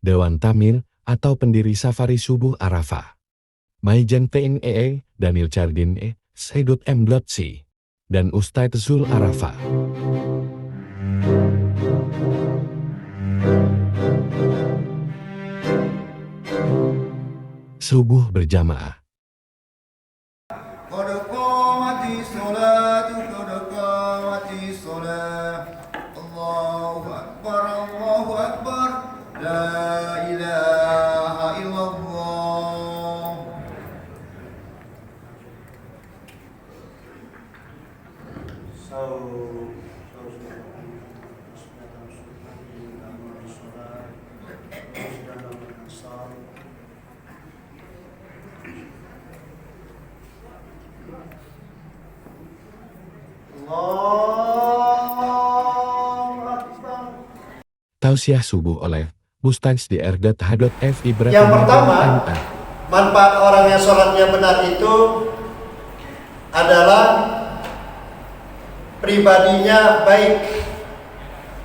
Dewan Tamir atau pendiri Safari Subuh Arafah. Maijen TNEE, Daniel Chardin E, Saidut M. Blotsi, dan Ustadz Zul Arafah. Subuh berjamaah. Allahu Akbar, la ilaha illallah. Tausiah subuh oleh Ustadz Dr. Hadot F. Ibrahim. Yang pertama, manfaat orang yang sholatnya benar itu adalah pribadinya baik,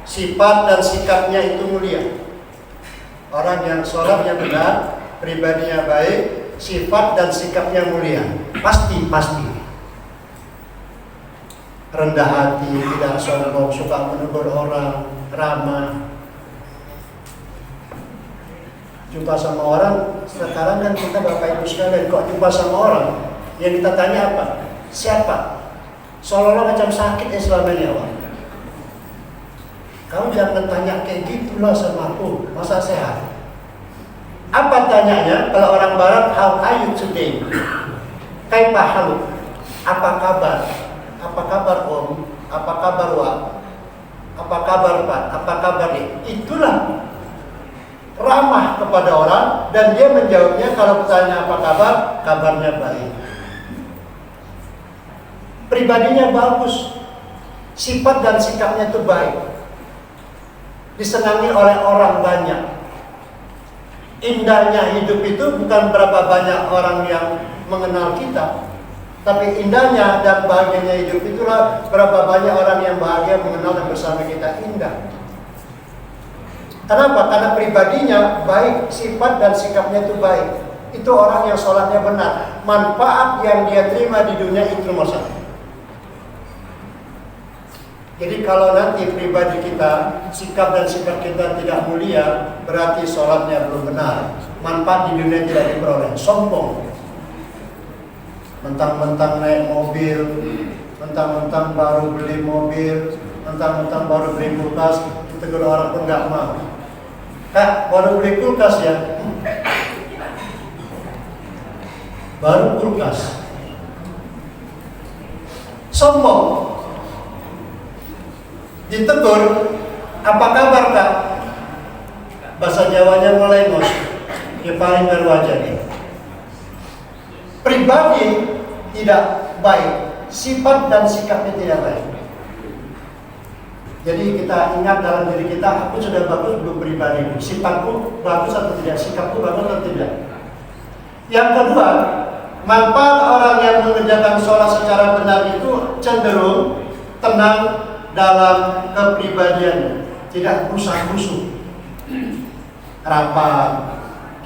sifat dan sikapnya itu mulia. Orang yang sholatnya benar, pribadinya baik, sifat dan sikapnya mulia. Pasti rendah hati, tidak sombong, suka menegur orang, ramah. Jumpa sama orang, sekarang kan kita Bapak Ibu sekalian, kok jumpa sama orang yang kita tanya apa? Siapa? Seolah-olah macam sakit ya selama ini awak. Kamu jangan tanya kayak gitulah sama aku, masa sehat? Apa tanyanya? Kalau orang barat, how are you today? Kaifa haluk? Apa kabar? Apa kabar om? Apa kabar wak? Apa kabar pak? Apa kabar nih? Itulah ramah kepada orang, dan dia menjawabnya kalau bertanya apa kabar, kabarnya baik. Pribadinya bagus, sifat dan sikapnya itu baik, disenangi oleh orang banyak. Indahnya hidup itu bukan berapa banyak orang yang mengenal kita, tapi indahnya dan bahagianya hidup itulah berapa banyak orang yang bahagia mengenal dan bersama kita indah. Kenapa? Karena pribadinya baik, sifat dan sikapnya itu baik. Itu orang yang sholatnya benar. Manfaat yang dia terima di dunia itu nomor satu. Jadi kalau nanti pribadi kita, sikap dan sifat kita tidak mulia, berarti sholatnya belum benar. Manfaat di dunia tidak diperoleh. Sombong. Mentang-mentang naik mobil, mentang-mentang baru beli mobil, mentang-mentang baru beli kulkas, ditegur orang pun nggak mau. Kak, baru beli kulkas ya? Baru kulkas. Sombong. Ditegur, apa kabar kak? Bahasa Jawanya melengos. Dia paling baru aja nih. Pribadi tidak baik, sifat dan sikapnya tidak baik. Jadi kita ingat dalam diri kita, aku sudah bagus belum pribadi, sifatku bagus atau tidak, sikapku bagus atau tidak. Yang kedua, manfaat orang yang mengerjakan sholat secara benar itu cenderung tenang dalam kepribadiannya, tidak kusah-kusuh, rapat,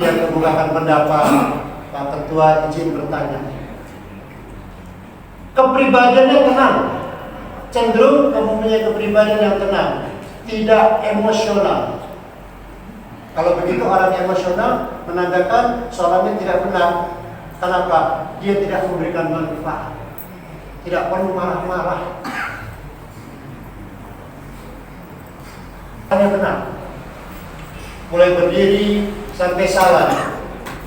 dia membukakan pendapat. Pak Ketua izin bertanya. Kepribadiannya tenang, cenderung mempunyai kepribadian yang tenang, tidak emosional. Kalau begitu orang emosional menandakan sholatnya tidak benar. Kenapa? Dia tidak memberikan manfaat, tidak perlu marah-marah. Hanya benar, mulai berdiri sampai salam.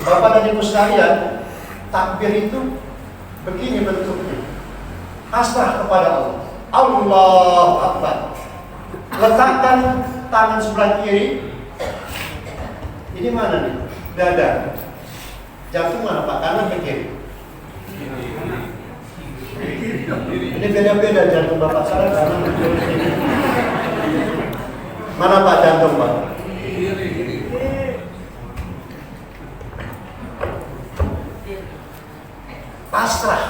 Bapak dan Ibu sekalian, takbir itu begini bentuknya, pasrah kepada Allah. Allahu Akbar. Letakkan tangan sebelah kiri. Ini mana nih? Dada. Jantung mana Pak? Kanan ke kiri? Ini beda-beda jantung Bapak. Salah kanan ke kiri. Mana Pak jantung Pak? Pasrah.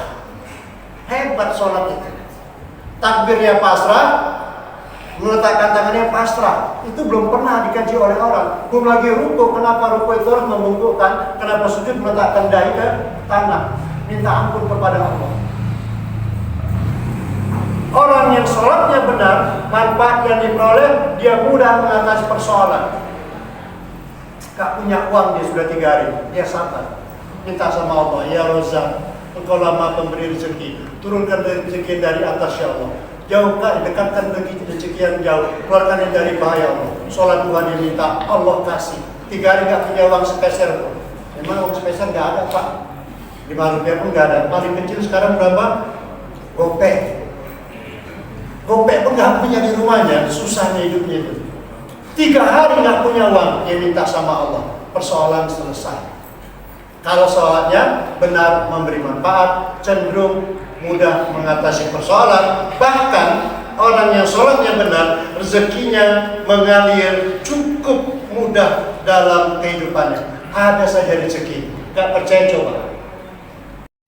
Hebat sholat itu. Takbirnya pasrah, meletakkan tangannya pasrah. Itu belum pernah dikaji oleh orang. Belum lagi ruku, kenapa ruku itu harus membungkukkan, kenapa sujud meletakkan dahi ke tanah, minta ampun kepada Allah. Orang yang sholatnya benar, manfaat yang diperoleh, dia mudah mengatasi persoalan. Gak punya uang, dia sudah 3 hari, dia sabar, minta sama Allah, ya Rozak, Engkau lama pemberi rezeki, turunkan rezeki dari atas ya Allah, jauhkan, dekatkan rezeki yang jauh, keluarkan dari bahaya Allah. Sholat 2 dia minta, Allah kasih. 3 hari gak punya uang sepeser pun. Memang uang sepeser gak ada Pak, 5 rupiah pun gak ada. Paling kecil sekarang berapa? Gopek pun gak punya di rumahnya, susahnya hidupnya itu. 3 hari gak punya uang, dia minta sama Allah, persoalan selesai. Kalau sholatnya benar, memberi manfaat, cenderung mudah mengatasi persoalan. Bahkan orang yang sholatnya benar, rezekinya mengalir cukup mudah dalam kehidupannya. Ada saja rezeki, gak percaya coba.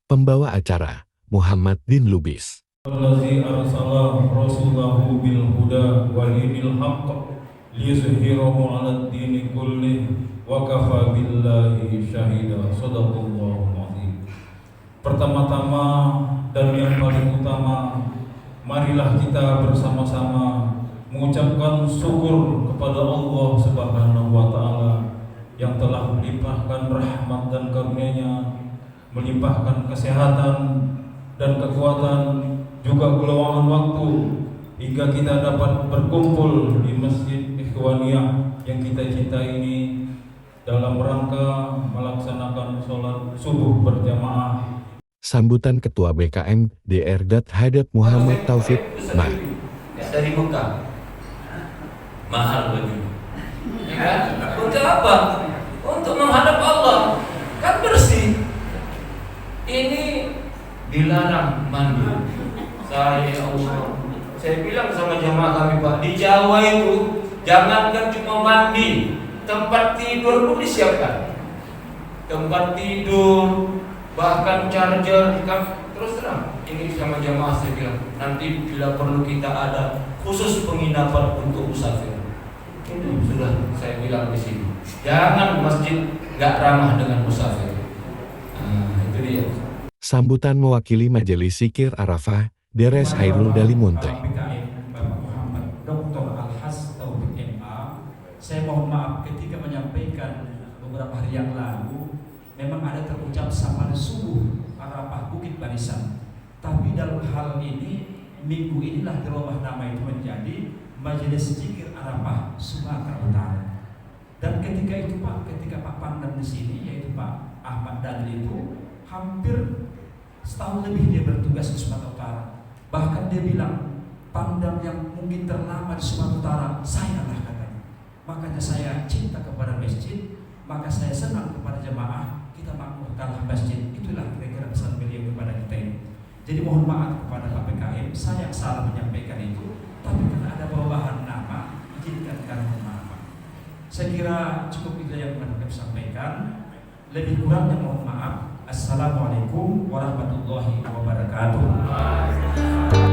Pembawa acara Muhammad bin Lubis. Allazi arsala rasulahu bil huda wa dinil haqq liyuzhirahu 'alad dini kullih wa kafa billahi syahida. Shadaqallahu adzim. Pertama-tama dan yang paling utama, marilah kita bersama-sama mengucapkan syukur kepada Allah Subhanahu wa taala yang telah melimpahkan rahmat dan karunia-Nya, melimpahkan kesehatan dan kekuatan, juga keluangan waktu hingga kita dapat berkumpul di Masjid Ikhwaniyah yang kita cintai ini dalam rangka melaksanakan sholat subuh berjamaah. Sambutan Ketua BKM DR Hadap Muhammad Taufik Nah. Dari Mekah, mahal baju, ya kan? Untuk apa? Untuk menghadap Allah, kan bersih. Ini dilarang mandi. Saya bilang sama jamaah kami, Pak, di Jawa itu jangankan cuma mandi, tempat tidur pun disiapkan. Tempat tidur, bahkan charger, terus terang. Ini sama jamaah saya bilang, nanti bila perlu kita ada khusus penginapan untuk musafir. Ini sudah saya bilang di sini. Jangan masjid nggak ramah dengan musafir. Nah, itu dia. Sambutan mewakili Majelis Zikir Arafah Deres Hairul Dalimunte. BKM Bapak Muhammad Dr. Al-Has Taufik MA, saya mohon maaf ketika menyampaikan beberapa hari yang lalu memang ada terucap safar subuh Arafah Bukit Barisan. Tapi dalam hal ini minggu inilah dirubah nama itu menjadi Majelis Zikir Arafah Sumatera Utara. Dan ketika itu Pak, ketika Pak Pangdam di sini yaitu Pak Ahmad Daniel itu hampir setahun lebih dia bertugas di Sumatera Utara. Bahkan dia bilang, Pangdam yang mungkin terlama di Sumatera Utara, saya lah katanya. Makanya saya cinta kepada masjid, maka saya senang kepada jemaah, kita makmurkanlah masjid. Itulah kira-kira pesan beliau kepada kita ini. Jadi mohon maaf kepada Pak PKM, saya yang salah menyampaikan itu, tapi karena ada perubahan nama, izinkan kami mohon maaf. Saya kira cukup itu yang kami sampaikan. Lebih kurangnya mohon maaf. Assalamualaikum warahmatullahi wabarakatuh.